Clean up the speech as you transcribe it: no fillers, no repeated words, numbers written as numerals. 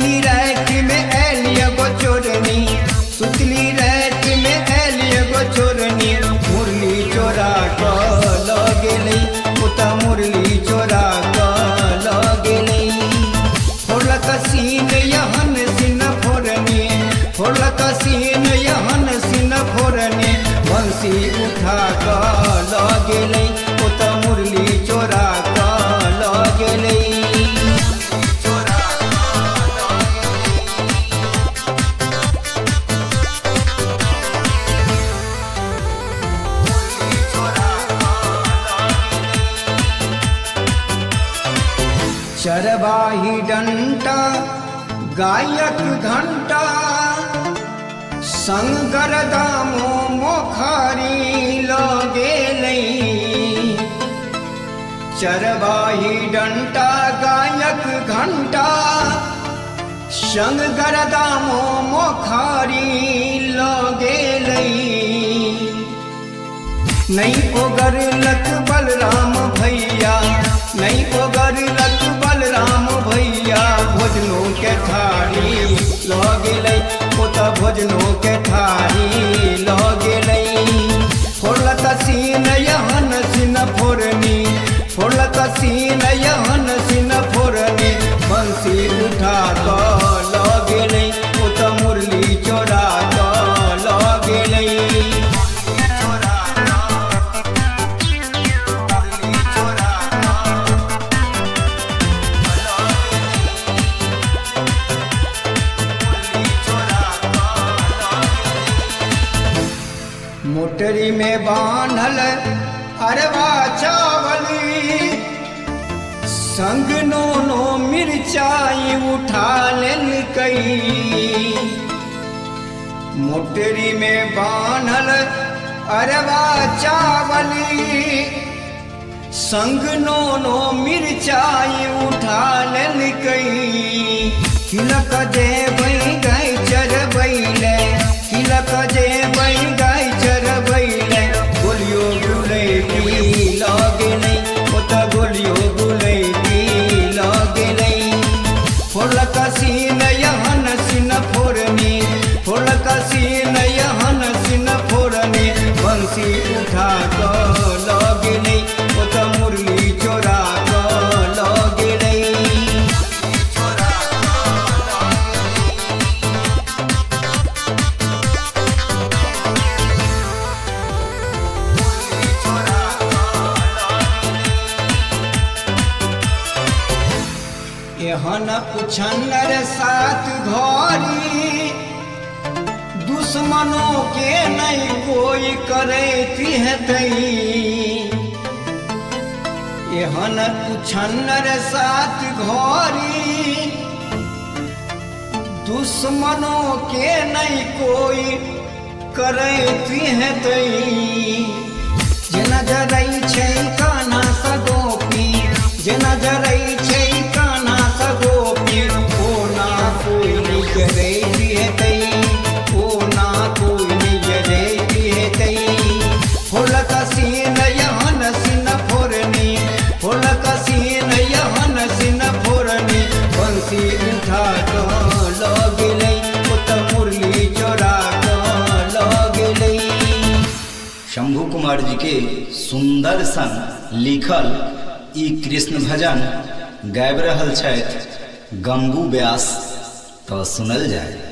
सुतली रात में एलिया गो चोरनी, सुतली रात में एलिया गो चोरनी, मुरली चोरा क लगेली, उता मुरली चोरा क लगेली। फोड़लक सीन यहन सिन फोरनी, फोड़लक सीन यहन सिन फोरनी, बंसी उठा क लगेली, उता मुरली चोरा क लगेली। चरवाही डंटा गायक घंटा, संगर दामो मोखारी लगेलै। चरवाही डंटा गायक घंटा, संगर दामो मोखारी लगेलै। नहीं ओगर लक बलराम भैया, नहीं ओगर लक बलराम भैया, भोजनों के थारी लगेलै, ओता भोजनों के थारी लगेलै। फोड़लक सीन यहन सिन फोरनी, फोड़लक सीन यहन सिन फोरनी, बंसी उठा क लगेलै, ओता मुरली चोरा क लगेलै। मोटरी में बांधल अरवा चावली, संग नोनो मिर्चाई उठा लेलकई। मोटरी में बांधल अरवा चावली, संग नोनो मिर्चाई उठा लेलकई। किलक जेबै गाय चरबैले, किलक जेबै गाय चरबैले, गोलियो गुलैती लगेलै, ओता गोलियो गुलैती लगेलै। फोड़लक सीन यहन सिन फोरनी, फोड़लक सीन यहन सिन फोरनी, बंसी उठा क लगेलै, ओता मुरली चोरा क लगेलै। एहन उछन्नर साथ घरी, दुश्मनों के नहीं कोई करैती हेतै। एहन उछन्नर साथ घरी, दुश्मनों के नहीं कोई करैती हेतै। जेना जरै छै कान्हा सा गोपी, जेना जरै छै कान्हा सा गोपी, ओ ना कोई निजरैती हेतै, ओ ना कोई निजरैती हेतै। फोड़लक सीन यहन सिन फोरनी, फोड़लक सीन यहन सिन फोरनी, बंसी उठा क लगेलै, ओता मुरली चोरा क लगेलै। शंभू कुमार जी के सुंदर सन लिखल ई कृष्ण भजन गाबि रहल छथि गंगू व्यास, तो सुनल जाए।